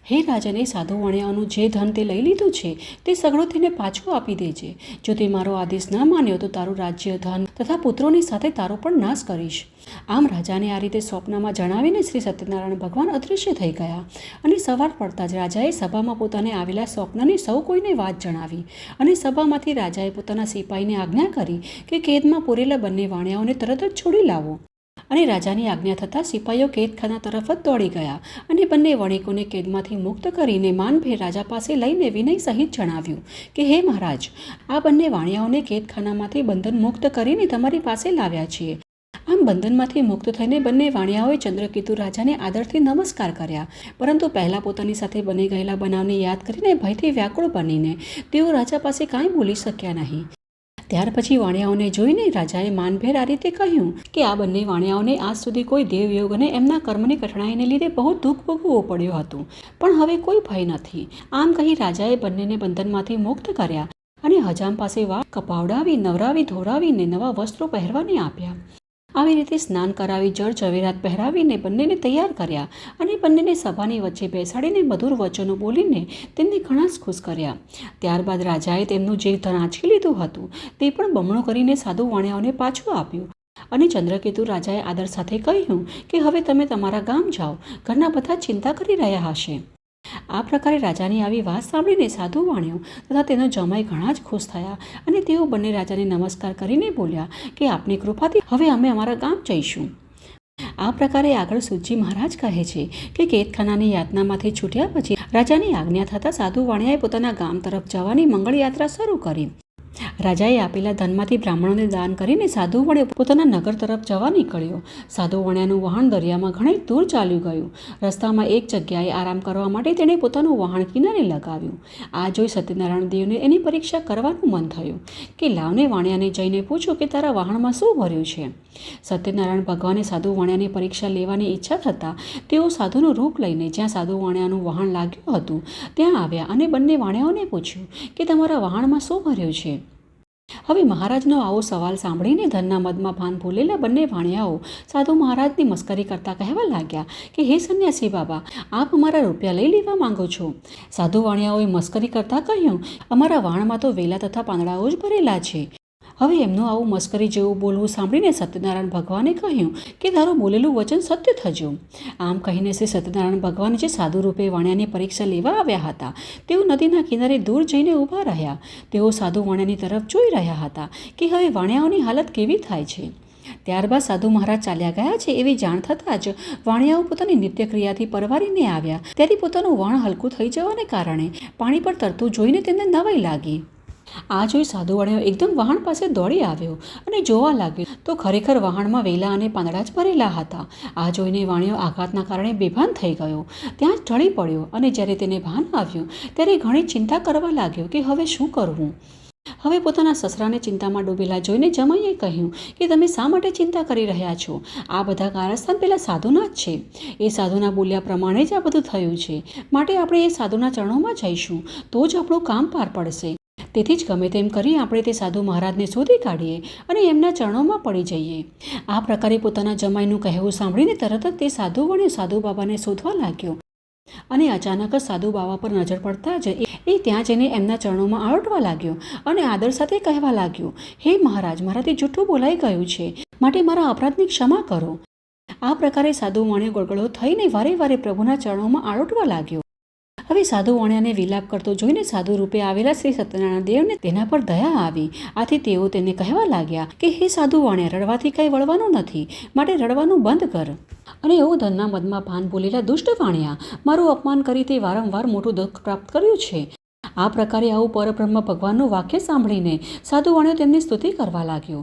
હે રાજન, એ સાધુ વાણિયાઓનું જે ધન તે લઈ લીધું છે તે સગળું તેને પાછું આપી દેજે. જો તે મારો આદેશ ન માન્યો તો તારું રાજ્ય, ધન તથા પુત્રોની સાથે તારો પણ નાશ કરીશ. આમ રાજાને આ રીતે સ્વપ્નમાં જણાવીને શ્રી સત્યનારાયણ ભગવાન અદૃશ્ય થઈ ગયા અને સવાર પડતા જ રાજાએ સભામાં પોતાને આવેલા સ્વપ્નની સૌ કોઈને વાત જણાવી અને સભામાંથી રાજાએ પોતાના સિપાહીને આજ્ઞા કરી કે કેદમાં પૂરેલા બંને વાણિયાઓને તરત જ છોડી લાવો. અને રાજાની આજ્ઞા થતાં સિપાહીઓ કેદખાના તરફ જ દોડી ગયા અને બંને વણિકોને કેદમાંથી મુક્ત કરીને માનભેર રાજા પાસે લઈને વિનય સહિત જણાવ્યું કે હે મહારાજ, આ બંને વાણિયાઓને કેદખાનામાંથી બંધન મુક્ત કરીને તમારી પાસે લાવ્યા છીએ. આમ બંધનમાંથી મુક્ત થઈને બંને વાણિયાઓએ ચંદ્રકેતુ રાજાને આદરથી નમસ્કાર કર્યા, પરંતુ પહેલાં પોતાની સાથે બની ગયેલા બનાવને યાદ કરીને ભયથી વ્યાકુળ બનીને તેઓ રાજા પાસે કાંઈ બોલી શક્યા નહીં. ત્યાર પછી વાણિયાઓને જોઈને રાજાએ માનભેર આ રીતે કહ્યું કે આ બંને વાણિયાઓને આજ સુધી કોઈ દેવયોગ અને એમના કર્મની કઠણાઈને લીધે બહુ દુઃખ ભોગવવું પડ્યું હતું, પણ હવે કોઈ ભય નથી. આમ કહી રાજાએ બંનેને બંધનમાંથી મુક્ત કર્યા અને હજામ પાસે વાળ કપાવડાવી, નવરાવી, ધોરાવીને નવા વસ્ત્રો પહેરવાને આપ્યા. આવી રીતે સ્નાન કરાવી, જળ ઝવેરાત પહેરાવીને બંનેને તૈયાર કર્યા અને બંનેને સભાની વચ્ચે બેસાડીને મધુર વચનો બોલીને તેમને ઘણા જ ખુશ કર્યા. ત્યારબાદ રાજાએ તેમનું જે ધન આંચકી લીધું હતું તે પણ બમણું કરીને સાધુ વાણિયાઓને પાછું આપ્યું અને ચંદ્રકેતુ રાજાએ આદર સાથે કહ્યું કે હવે તમે તમારા ગામ જાઓ, ઘરના બધા ચિંતા કરી રહ્યા હશે. આ પ્રકારે રાજાની આવી વાત સાંભળીને સાધુ વાણિયો તથા તેનો જમાઈ ઘણા જ ખુશ થયા અને તેઓ બંને રાજાને નમસ્કાર કરીને બોલ્યા કે આપની કૃપાથી હવે અમે અમારા ગામ જઈશું. આ પ્રકારે આગળ સૂતજી મહારાજ કહે છે કે કેદખાનાની યાતનામાંથી છૂટ્યા પછી રાજાની આજ્ઞા થતાં સાધુ વાણિયાએ પોતાના ગામ તરફ જવાની મંગળ યાત્રા શરૂ કરી. રાજાએ આપેલા ધનમાંથી બ્રાહ્મણોને દાન કરીને સાધુ વાણિયો પોતાના નગર તરફ જવા નીકળ્યો. સાધુ વાણિયાનું વહાણ દરિયામાં ઘણી દૂર ચાલ્યું ગયું. રસ્તામાં એક જગ્યાએ આરામ કરવા માટે તેણે પોતાનું વહાણ કિનારે લગાવ્યું. આ જોઈ સત્યનારાયણ દેવને એની પરીક્ષા કરવાનું મન થયું કે લાવને વાણિયાને જઈને પૂછો કે તારા વહાણમાં શું ભર્યું છે. સત્યનારાયણ ભગવાને સાધુ વાણિયાની પરીક્ષા લેવાની ઈચ્છા થતાં તેઓ સાધુનું રૂપ લઈને જ્યાં સાધુ વાણિયાનું વહાણ લાગ્યું હતું ત્યાં આવ્યા અને બંને વાણિયાઓને પૂછ્યું કે તમારા વહાણમાં શું ભર્યું છે. હવે મહારાજનો આવો સવાલ સાંભળીને ધનના મદમાં ભાન ભૂલેલા બંને વાણિયાઓ સાધુ મહારાજની મસ્કરી કરતા કહેવા લાગ્યા કે હે સંન્યાસી બાબા, આપ અમારા રૂપિયા લઈ લેવા માંગો છો. સાધુ વાણિયાઓએ મસ્કરી કરતા કહ્યું, અમારા વાણમાં તો વેલા તથા પાંદડાઓ જ ભરેલા છે. હવે એમનું આવું મસ્કરી જેવું બોલવું સાંભળીને સત્યનારાયણ ભગવાને કહ્યું કે તારું બોલેલું વચન સત્ય થજો. આમ કહીને શ્રી સત્યનારાયણ ભગવાન જે સાધુ રૂપે વાણિયાની પરીક્ષા લેવા આવ્યા હતા તેઓ નદીના કિનારે દૂર જઈને ઊભા રહ્યા. તેઓ સાધુ વાણિયાની તરફ જોઈ રહ્યા હતા કે હવે વાણિયાઓની હાલત કેવી થાય છે. ત્યારબાદ સાધુ મહારાજ ચાલ્યા ગયા છે એવી જાણ થતાં જ વાણિયાઓ પોતાની નિત્યક્રિયાથી પરવારીને આવ્યા. ત્યારે પોતાનું વણ હલકું થઈ જવાને કારણે પાણી પર તરતું જોઈને તેમને નવાઈ લાગી. આ જોઈ સાધુ વાણિયો એકદમ વહાણ પાસે દોડી આવ્યો અને જોવા લાગ્યો તો ખરેખર વહાણમાં વેલા અને પાંદડા જ ભરેલા હતા. આ જોઈને વાણિયો આઘાતના કારણે બેભાન થઈ ગયો, ત્યાં જ ઢળી પડ્યો અને જ્યારે તેને ભાન આવ્યું ત્યારે ઘણી ચિંતા કરવા લાગ્યો કે હવે શું કરવું. હવે પોતાના સસરાને ચિંતામાં ડૂબેલા જોઈને જમાઈએ કહ્યું કે તમે શા માટે ચિંતા કરી રહ્યા છો? આ બધા કારસ્તાન પેલા સાધુના જ છે. એ સાધુના બોલ્યા પ્રમાણે જ આ બધું થયું છે, માટે આપણે એ સાધુના ચરણોમાં જઈશું તો જ આપણું કામ પાર પડશે. તેથી જ ગમે તેમ કરી આપણે તે સાધુ મહારાજને શોધી કાઢીએ અને એમના ચરણોમાં પડી જઈએ. આ પ્રકારે પોતાના જમાઈનું કહેવું સાંભળીને તરત જ તે સાધુ વાણિયો સાધુ બાબાને શોધવા લાગ્યો અને અચાનક જ સાધુ બાબા પર નજર પડતા જ એ ત્યાં જઈને એમના ચરણોમાં આળોટવા લાગ્યો અને આદર સાથે કહેવા લાગ્યો, હે મહારાજ, મારાથી જૂઠું બોલાઈ ગયું છે, માટે મારા અપરાધની ક્ષમા કરો. આ પ્રકારે સાધુ વાણિયો ગળગળો થઈને વારે વારે પ્રભુના ચરણોમાં આળોટવા લાગ્યો. હવે સાધુ વાણિયાને વિલાપ કરતો જોઈને સાધુ રૂપે આવેલા શ્રી સત્યનારાયણ દેવને તેના પર દયા આવી. આથી તેઓ તેને કહેવા લાગ્યા કે હે સાધુ વાણિયા, રડવાથી કંઈ વળવાનું નથી, માટે રડવાનું બંધ કર. અને એવું ધનના મદમાં ભાન ભૂલેલા દુષ્ટ વાણિયા, મારું અપમાન કરી તે વારંવાર મોટું દુઃખ પ્રાપ્ત કર્યું છે. આ પ્રકારે આવું પરબ્રહ્મ ભગવાનનું વાક્ય સાંભળીને સાધુ વાણિયો તેમની સ્તુતિ કરવા લાગ્યો.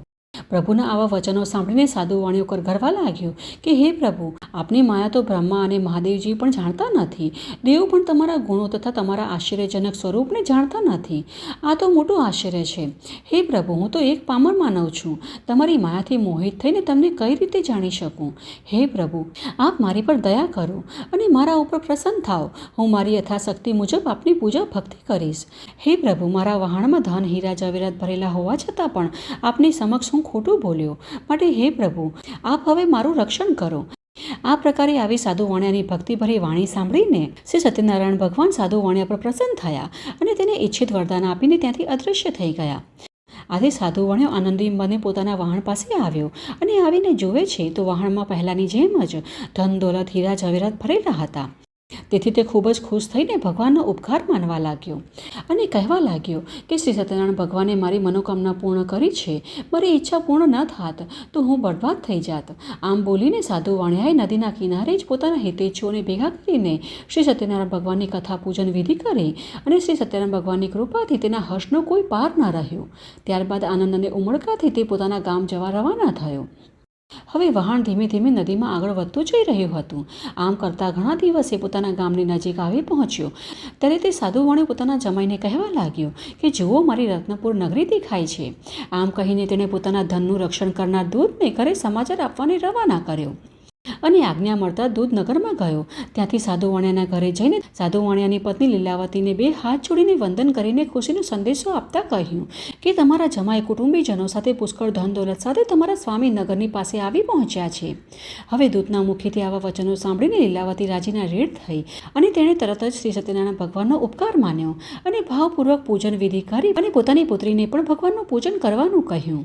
પ્રભુના આવા વચનો સાંભળીને સાધુ વાણિયો ગરગરવા લાગ્યો કે હે પ્રભુ, આપની માયા તો બ્રહ્મા અને મહાદેવજી પણ જાણતા નથી. દેવ પણ તમારા ગુણો તથા તમારા આશ્ચર્યજનક સ્વરૂપને જાણતા નથી. આ તો મોટું આશ્ચર્ય છે. હે પ્રભુ, હું તો એક પામર માનવ છું. તમારી માયાથી મોહિત થઈને તમને કઈ રીતે જાણી શકું? હે પ્રભુ, આપ મારી પર દયા કરો અને મારા ઉપર પ્રસન્ન થાઓ. હું મારી યથાશક્તિ મુજબ આપની પૂજા ભક્તિ કરીશ. હે પ્રભુ, મારા વહાણમાં ધન હીરા જવેરાત ભરેલા હોવા છતાં પણ આપની સમક્ષ હું ખોટું બોલ્યો, માટે હે પ્રભુ, આપ હવે મારું રક્ષણ કરો. આ પ્રકારે આવી સાધુ વાણિયાની ભક્તિભરી વાણી સાંભળીને શ્રી સત્યનારાયણ ભગવાન સાધુ વાણિયા પર પ્રસન્ન થયા અને તેને ઈચ્છિત વરદાન આપીને ત્યાંથી અદૃશ્ય થઈ ગયા. આથી સાધુ વાણિયો આનંદી મને પોતાના વહાણ પાસે આવ્યો અને આવીને જુએ છે તો વહાણમાં પહેલાંની જેમ જ ધન દોલત હીરા જવેરાત ભરેલા હતા. તેથી તે ખૂબ જ ખુશ થઈને ભગવાનનો ઉપકાર માનવા લાગ્યો અને કહેવા લાગ્યો કે શ્રી સત્યનારાયણ ભગવાને મારી મનોકામના પૂર્ણ કરી છે. મારી ઈચ્છા પૂર્ણ ન થાત તો હું બરબાદ થઈ જાત. આમ બોલીને સાધુ વાણિયાએ નદીના કિનારે જ પોતાના હિતેચ્છુઓને ભેગા કરીને શ્રી સત્યનારાયણ ભગવાનની કથા પૂજન વિધિ કરી અને શ્રી સત્યનારાયણ ભગવાનની કૃપાથી તેના હર્ષનો કોઈ પાર ન રહ્યો. ત્યારબાદ આનંદ અને ઉમળકાથી તે પોતાના ગામ જવા રવાના થયો. હવે વહાણ ધીમે ધીમે નદીમાં આગળ વધતું જઈ રહ્યું હતું. આમ કરતાં ઘણા દિવસે પોતાના ગામની નજીક આવી પહોંચ્યો ત્યારે તે સાધુ વાણિયો પોતાના જમાઈને કહેવા લાગ્યો કે જુઓ, મારી રત્નપુર નગરી દેખાય છે. આમ કહીને તેણે પોતાના ધનનું રક્ષણ કરનાર દૂતને ઘરે સમાચાર આપવાને રવાના કર્યો અને આજ્ઞા મળતા દૂત નગરમાં ગયો. ત્યાંથી સાધુ વાણિયાના ઘરે જઈને સાધુ વાણિયાની પત્ની લીલાવતીને 2 હાથ જોડીને વંદન કરીને ખુશીનો સંદેશો આપતા કહ્યું કે તમારા જમાઈ કુટુંબીજનો સાથે પુષ્કળ ધન દોલત સાથે તમારા સ્વામી નગરની પાસે આવી પહોંચ્યા છે. હવે દૂતના મુખેથી આવા વચનો સાંભળીને લીલાવતી રાજીના રેડ થઈ અને તેણે તરત જ શ્રી સત્યનારાયણ ભગવાનનો ઉપકાર માન્યો અને ભાવપૂર્વક પૂજન વિધિ કરી અને પોતાની પુત્રીને પણ ભગવાનનું પૂજન કરવાનું કહ્યું.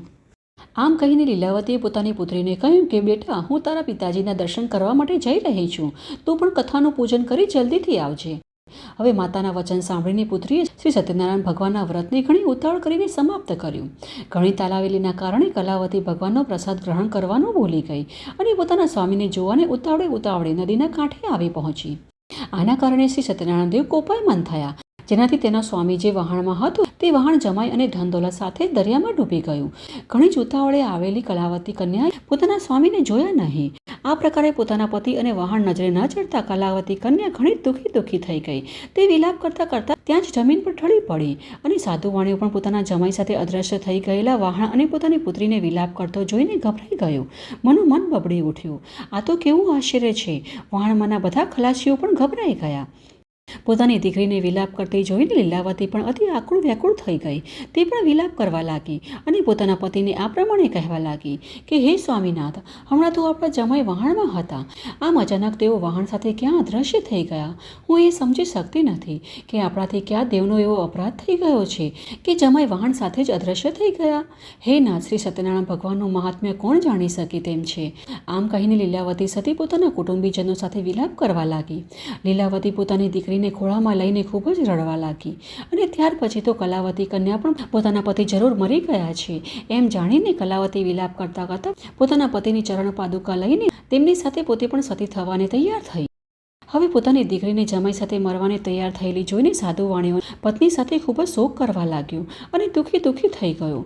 આમ કહીને લીલાવતીએ પોતાની પુત્રીને કહ્યું કે બેટા, હું તારા પિતાજીના દર્શન કરવા માટે જઈ રહી છું. તું પણ કથાનું પૂજન કરી જલ્દીથી આવજે. હવે માતાના વચન સાંભળીને પુત્રીએ શ્રી સત્યનારાયણ ભગવાનના વ્રતને ઘણી ઉતાવળ કરીને સમાપ્ત કર્યું. ઘણી તાલાવેલીના કારણે કલાવતી ભગવાનનો પ્રસાદ ગ્રહણ કરવાનું ભૂલી ગઈ અને પોતાના સ્વામીને જોવાને ઉતાવળે નદીના કાંઠે આવી પહોંચી. આના કારણે શ્રી સત્યનારાયણ દેવ કોપાયમાન થયા, જેનાથી તેના સ્વામી જે વહાણમાં હતું તે વહાણ જમાઈ અને ધન દોલત સાથે દરિયામાં ડૂબી ગયું. ઘણી જ ઉતાવળે આવેલી કલાવતી કન્યાએ પોતાના સ્વામીને જોયા નહીં. આ પ્રકારે પોતાના પતિ અને વહાણ નજરે ન ચડતા કલાવતી કન્યા ઘણી દુઃખી થઈ ગઈ. તે વિલાપ કરતાં કરતાં ત્યાં જ જમીન પર ઢળી પડી અને સાધુ વાણિયો પણ પોતાના જમાઈ સાથે અદ્રશ્ય થઈ ગયેલા વહાણ અને પોતાની પુત્રીને વિલાપ કરતો જોઈને ગભરાઈ ગયો. મન બબડી ઉઠ્યું. આ તો કેવું આશ્ચર્ય છે! વહાણમાંના બધા ખલાસીઓ પણ ગભરાઈ ગયા. પોતાની દીકરીને વિલાપ કરતી જોઈને લીલાવતી પણ અતિ આકુળ વ્યાકુળ થઈ ગઈ. તે પણ વિલાપ કરવા લાગી અને પોતાના પતિને આ પ્રમાણે કહેવા લાગી કે હે સ્વામીનાથ, હમણાં તો આપણા જમાઈ વહાણમાં હતા. આમ અચાનક તેઓ વહાણ સાથે ક્યાં અદ્રશ્ય થઈ ગયા? હું એ સમજી શકતી નથી કે આપણાથી ક્યાં દેવનો એવો અપરાધ થઈ ગયો છે કે જમાઈ વહાણ સાથે જ અદ્રશ્ય થઈ ગયા. હે નાથ, શ્રી સત્યનારાયણ ભગવાનનું મહાત્મ્ય કોણ જાણી શકે તેમ છે? આમ કહીને લીલાવતી સતી પોતાના કુટુંબીજનો સાથે વિલાપ કરવા લાગી. લીલાવતી પોતાની દીકરી ખોળામાં લઈને ખૂબ જ રડવા લાગી અને ત્યાર પછી તો કલાવતી કન્યા પણ પોતાના પતિ જરૂર મરી ગયા છે એમ જાણીને કલાવતી વિલાપ કરતાં કરતાં પોતાના પતિની ચરણ પાદુકા લઈને તેમની સાથે પોતે પણ સતી થવાને તૈયાર થઈ. હવે પોતાની દીકરીને જમાઈ સાથે મરવાને તૈયાર થયેલી જોઈને સાધુ વાણિયો પત્ની સાથે ખૂબ જ શોક કરવા લાગ્યો અને દુઃખી થઈ ગયો.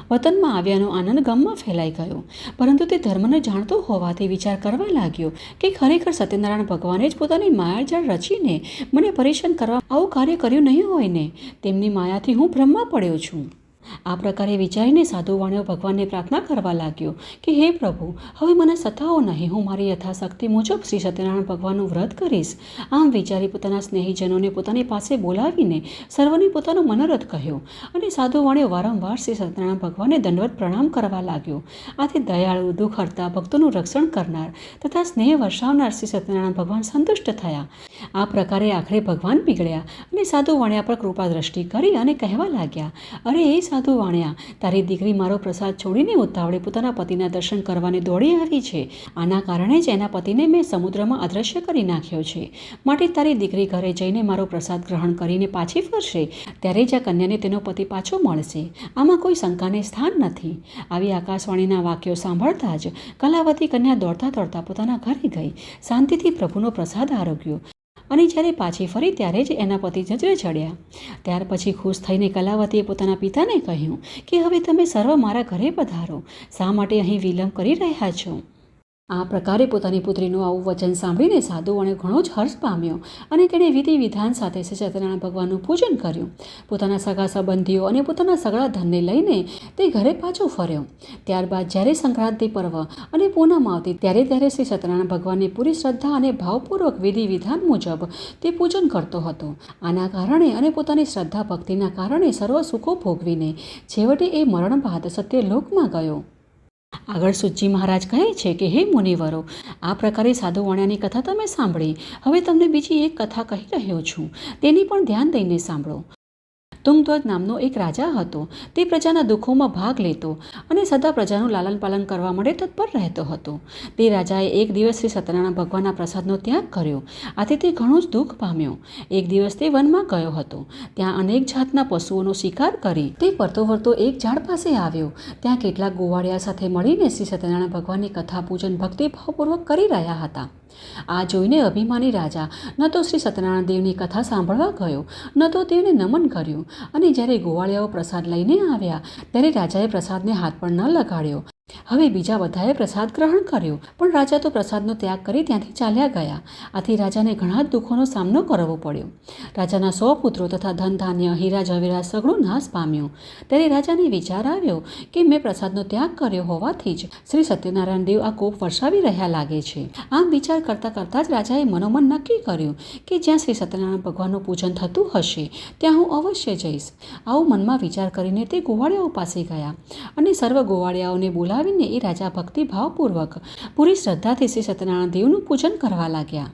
વતનમાં આવ્યાનો આનંદ ગામમાં ફેલાઈ ગયો, પરંતુ તે ધર્મને જાણતો હોવાથી વિચાર કરવા લાગ્યો કે ખરેખર સત્યનારાયણ ભગવાને જ પોતાની માયાજાળ રચીને મને પરેશાન કરવા આવું કાર્ય કર્યું નહીં હોય ને. તેમની માયાથી હું ભ્રમમાં પડ્યો છું. આ પ્રકારે વિચારીને સાધુ વાણિયો ભગવાનને પ્રાર્થના કરવા લાગ્યો કે હે પ્રભુ, હવે મને સતાવો નહીં. હું મારી યથાશક્તિ મુજબ શ્રી સત્યનારાયણ ભગવાનનું વ્રત કરીશ. આમ વિચારી પોતાના સ્નેહીજનોને પોતાની પાસે બોલાવીને સર્વને પોતાનો મનોરથ કહ્યો અને સાધુ વાણિયો વારંવાર શ્રી સત્યનારાયણ ભગવાનને દંડવત પ્રણામ કરવા લાગ્યો. આથી દયાળુ, દુઃખ હરતા, ભક્તોનું રક્ષણ કરનાર તથા સ્નેહ વર્ષાવનાર શ્રી સત્યનારાયણ ભગવાન સંતુષ્ટ થયા. આ પ્રકારે આખરે ભગવાન પીગળ્યા અને સાધુ વાણિયા પર કૃપા દ્રષ્ટિ કરી અને કહેવા લાગ્યા, અરે એ સાધુ વાણિયા, તારી દીકરી મારો પ્રસાદ છોડીને ઉતાવળે પોતાના પતિના દર્શન કરવાને દોડી આવી છે. આના કારણે જ એના પતિને મેં સમુદ્રમાં અદ્રશ્ય કરી નાખ્યો છે. માટે તારી દીકરી ઘરે જઈને મારો પ્રસાદ ગ્રહણ કરીને પાછી ફરશે ત્યારે જ આ કન્યાને તેનો પતિ પાછો મળશે. આમાં કોઈ શંકાને સ્થાન નથી. આવી આકાશવાણીના વાક્યો સાંભળતા જ કલાવતી કન્યા દોડતા પોતાના ઘરે ગઈ. શાંતિથી પ્રભુનો પ્રસાદ આરોગ્યો અને જ્યારે પાછી ફરી ત્યારે જ એના પતિ નજરે ચડ્યા. ત્યાર પછી ખુશ થઈને કલાવતીએ પોતાના પિતાને કહ્યું કે હવે તમે સર્વ મારા ઘરે પધારો. શા માટે અહીં વિલંબ કરી રહ્યા છો? આ પ્રકારે પોતાની પુત્રીનું આવું વચન સાંભળીને સાધુવણે ઘણો જ હર્ષ પામ્યો અને તેણે વિધિ વિધાન સાથે શ્રી સત્યનારાયણ ભગવાનનું પૂજન કર્યું. પોતાના સગા સંબંધીઓ અને પોતાના સગળા ધનને લઈને તે ઘરે પાછો ફર્યો. ત્યારબાદ જ્યારે સંક્રાંતિ પર્વ અને પૂનમ આવતી ત્યારે શ્રી સત્યનારાયણ ભગવાનની પૂરી શ્રદ્ધા અને ભાવપૂર્વક વિધિ વિધાન મુજબ તે પૂજન કરતો હતો. આના કારણે અને પોતાની શ્રદ્ધા ભક્તિના કારણે સર્વ સુખો ભોગવીને છેવટે એ મરણ બાદ સત્યલોકમાં ગયો. આગળ સૂતજી મહારાજ કહે છે કે હે મુનિવરો, આ પ્રકારે સાધુ વણ્યાની કથા તમે સાંભળી. હવે તમને બીજી એક કથા કહી રહ્યો છું, તેની પણ ધ્યાન દઈને સાંભળો. તુંગધ્વજ નામનો એક રાજા હતો. તે પ્રજાના દુઃખોમાં ભાગ લેતો અને સદા પ્રજાનું લાલન પાલન કરવા માટે તત્પર રહેતો હતો. તે રાજાએ એક દિવસ શ્રી સત્યનારાયણ ભગવાનના પ્રસાદનો ત્યાગ કર્યો. આથી તે ઘણું જ દુઃખ પામ્યો. એક દિવસ તે વનમાં ગયો હતો. ત્યાં અનેક જાતના પશુઓનો શિકાર કરી તે ફરતો ફરતો એક ઝાડ પાસે આવ્યો. ત્યાં કેટલાક ગોવાળિયા સાથે મળીને શ્રી સત્યનારાયણ ભગવાનની કથા પૂજન ભક્તિભાવપૂર્વક કરી રહ્યા હતા. આ જોઈને અભિમાની રાજા ન તો શ્રી સત્યનારાયણ દેવની કથા સાંભળવા ગયો, ન તો તેમને નમન કર્યું. અને જ્યારે ગોવાળિયાઓ પ્રસાદ લઈને આવ્યા ત્યારે રાજાએ પ્રસાદને હાથ પણ ન લગાડ્યો. હવે બીજા બધાએ પ્રસાદ ગ્રહણ કર્યો, પણ રાજા તો પ્રસાદનો ત્યાગ કરી ત્યાંથી ચાલ્યા ગયા. આથી રાજાને ઘણા દુઃખોનો સામનો કરવો પડ્યો. રાજાના 100 પુત્રો તથા ધન ધાન્ય હીરા જવેરાત સઘળું નાશ પામ્યું. ત્યારે રાજાને વિચાર આવ્યો કે મેં પ્રસાદનો ત્યાગ કર્યો હોવાથી જ શ્રી સત્યનારાયણ દેવ આ કોપ વરસાવી રહ્યા લાગે છે. આમ વિચાર કરતાં કરતાં જ રાજાએ મનોમન નક્કી કર્યું કે જ્યાં શ્રી સત્યનારાયણ ભગવાનનું પૂજન થતું હશે ત્યાં હું અવશ્ય જઈશ. આવું મનમાં વિચાર કરીને તે ગોવાળિયાઓ પાસે ગયા અને સર્વ ગોવાળિયાઓને બોલાવી એ રાજા ભક્તિભાવપૂર્વક પૂરી શ્રદ્ધાથી શ્રી સત્યનારાયણ દેવનું પૂજન કરવા લાગ્યા.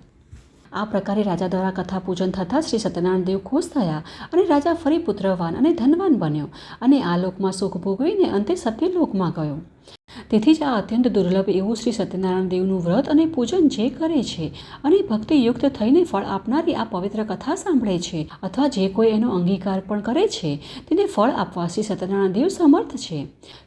આ પ્રકારે રાજા દ્વારા કથા પૂજન થતાં શ્રી સત્યનારાયણ દેવ ખુશ થયા અને રાજા ફરી પુત્રવાન અને ધનવાન બન્યો અને આ લોકમાં સુખ ભોગવીને અંતે સત્યલોકમાં ગયો. તેથી જ આ અત્યંત દુર્લભ એવું શ્રી સત્યનારાયણ દેવનું વ્રત અને પૂજન જે કરે છે અને ભક્તિયુક્ત થઈને ફળ આપનારી આ પવિત્ર કથા સાંભળે છે અથવા જે કોઈ એનો અંગીકાર પણ કરે છે તેને ફળ આપવા શ્રી સત્યનારાયણ દેવ સમર્થ છે.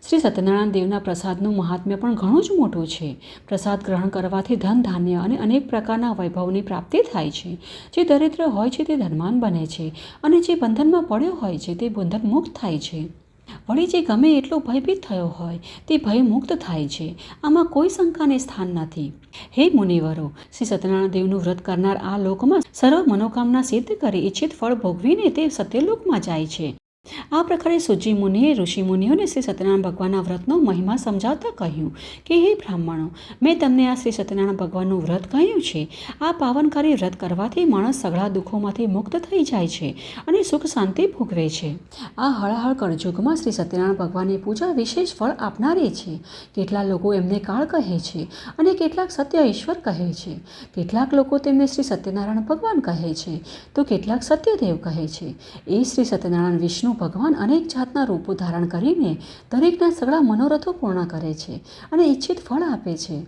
શ્રી સત્યનારાયણ દેવના પ્રસાદનું મહાત્મ્ય પણ ઘણું જ મોટું છે. પ્રસાદ ગ્રહણ કરવાથી ધન ધાન્ય અને અનેક પ્રકારના વૈભવની પ્રાપ્તિ થાય છે. જે દરિદ્ર હોય છે તે ધનવાન બને છે અને જે બંધનમાં પડ્યો હોય છે તે બંધન મુક્ત થાય છે. વળી જે ગમે એટલો ભયભીત થયો હોય તે ભય મુક્ત થાય છે. આમાં કોઈ શંકાને સ્થાન નથી. હે મુનિવરો, શ્રી સત્યનારાયણ દેવનું વ્રત કરનાર આ લોકમાં સર્વ મનોકામના સિદ્ધ કરી ઈચ્છિત ફળ ભોગવીને તે સત્યલોકમાં જાય છે. આ પ્રકારે સૂતજી મુનિએ ઋષિમુનિઓને શ્રી સત્યનારાયણ ભગવાનના વ્રતનો મહિમા સમજાવતા કહ્યું કે હે બ્રાહ્મણો, મેં તમને આ શ્રી સત્યનારાયણ ભગવાનનું વ્રત કહ્યું છે. આ પાવનકારી વ્રત કરવાથી માણસ સઘળા દુઃખોમાંથી મુક્ત થઈ જાય છે અને સુખ શાંતિ ભોગવે છે. આ હળહળ કળયુગમાં શ્રી સત્યનારાયણ ભગવાનની પૂજા વિશેષ ફળ આપનારી છે. કેટલા લોકો એમને કાળ કહે છે અને કેટલાક સત્ય ઈશ્વર કહે છે. કેટલાક લોકો તેમને શ્રી સત્યનારાયણ ભગવાન કહે છે તો કેટલાક સત્યદેવ કહે છે. એ શ્રી સત્યનારાયણ વિષ્ણુ ભગવાન અનેક જાતના રૂપો ધારણ કરીને દરેકના સગળા મનોરથો પૂર્ણ કરે છે અને ઈચ્છિત ફળ આપે છે.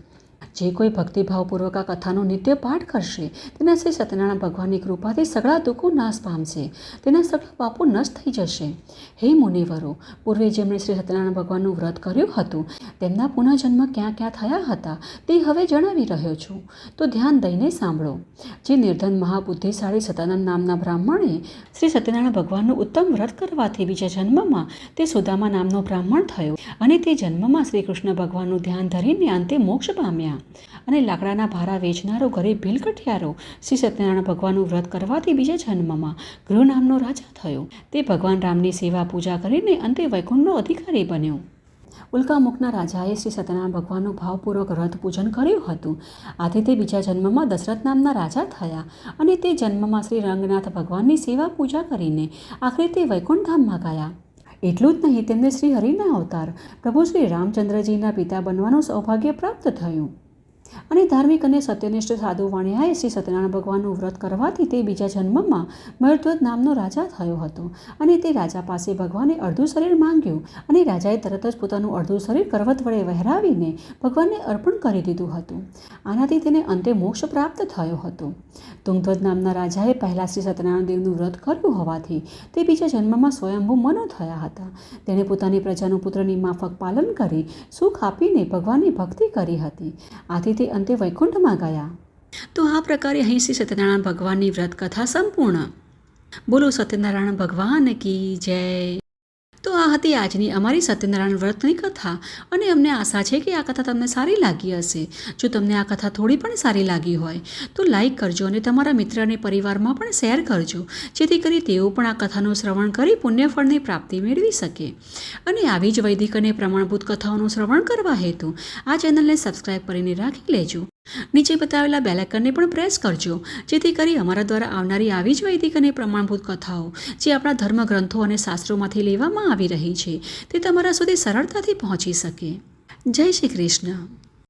જે કોઈ ભક્તિભાવપૂર્વક આ કથાનો નિત્ય પાઠ કરશે તેના શ્રી સત્યનારાયણ ભગવાનની કૃપાથી સગળા દુઃખો નાશ પામશે. તેના સગળા પાપો નષ્ટ થઈ જશે. હે મુનિવરો, પૂર્વે જેમણે શ્રી સત્યનારાયણ ભગવાનનું વ્રત કર્યું હતું તેમના પુનઃજન્મ ક્યાં ક્યાં થયા હતા તે હવે જણાવી રહ્યો છું, તો ધ્યાન દઈને સાંભળો. જે નિર્ધન મહાબુદ્ધિશાળી સતાનંદ નામના બ્રાહ્મણે શ્રી સત્યનારાયણ ભગવાનનું ઉત્તમ વ્રત કરવાથી બીજા જન્મમાં તે સુદામા નામનો બ્રાહ્મણ થયો અને તે જન્મમાં શ્રી કૃષ્ણ ભગવાનનું ધ્યાન ધરીને અંતે મોક્ષ પામ્યા. અને લાકડાના ભારા વેચનારો ગરીબ ભીલકઠિયારો શ્રી સત્યનારાયણ ભગવાનનું વ્રત કરવાથી બીજા જન્મમાં ગૃહ નામનો રાજા થયો. તે ભગવાન રામની સેવા પૂજા કરીને અંતે વૈકુંઠનો અધિકારી બન્યો. ઉલ્કામુખના રાજાએ શ્રી સત્યનારાયણ ભગવાનનું ભાવપૂર્વક વ્રત પૂજન કર્યું હતું. આથી તે બીજા જન્મમાં દશરથ નામના રાજા થયા અને તે જન્મમાં શ્રી રંગનાથ ભગવાનની સેવા પૂજા કરીને આખરે તે વૈકુંઠ ધામમાં ગયા. એટલું જ નહીં, તેમને શ્રી હરિના અવતાર પ્રભુ શ્રી રામચંદ્રજીના પિતા બનવાનું સૌભાગ્ય પ્રાપ્ત થયું. અને ધાર્મિક અને સત્યનિષ્ઠ સાધુ વાણિયાએ શ્રી સત્યનારાયણ ભગવાનનું વ્રત કરવાથી તે બીજા જન્મમાં મયુરધ્વજ નામનો રાજા થયો હતો અને તે રાજા પાસે ભગવાને અડધું શરીર માંગ્યું અને રાજાએ તરત જ પોતાનું અડધું શરીર કરવત વડે વહેરાવીને ભગવાનને અર્પણ કરી દીધું હતું. આનાથી તેને અંતે મોક્ષ પ્રાપ્ત થયો હતો. તુંગધ્વજ નામના રાજાએ પહેલાં શ્રી સત્યનારાયણ દેવનું વ્રત કર્યું હોવાથી તે બીજા જન્મમાં સ્વયંભૂ મનો થયા હતા. તેણે પોતાની પ્રજાનું પુત્રની માફક પાલન કરી સુખ આપીને ભગવાનની ભક્તિ કરી હતી. આથી તે અંતે વૈકુંઠમાં ગયા. તો આ પ્રકારે અહીં શ્રી સત્યનારાયણ ભગવાનની વ્રત કથા સંપૂર્ણ. બોલો સત્યનારાયણ ભગવાન કી જય. તો આ હતી આજની અમારી સત્યનારાયણ વ્રતની કથા અને અમને આશા છે કે આ કથા તમને સારી લાગી હશે. જો તમને આ કથા થોડી પણ સારી લાગી હોય તો લાઈક કરજો અને તમારા મિત્ર અને પરિવારમાં પણ શેર કરજો, જેથી કરી તેઓ પણ આ કથાનું શ્રવણ કરી પુણ્યફળની પ્રાપ્તિ મેળવી શકે. અને આવી જ વૈદિક અને પ્રમાણભૂત કથાઓનું શ્રવણ કરવા હેતુ આ ચેનલને સબસ્ક્રાઈબ કરીને રાખી લેજો. નીચે બતાવેલા બેલ આઇકનને પણ પ્રેસ કરજો, જેથી કરી અમારા દ્વારા આવનારી આવી જ વૈદિક અને પ્રમાણભૂત કથાઓ જે આપણા ધર્મગ્રંથો અને શાસ્ત્રોમાંથી લેવામાં આવી રહી છે તે તમારા સુધી સરળતાથી પહોંચી શકે. જય શ્રી કૃષ્ણ.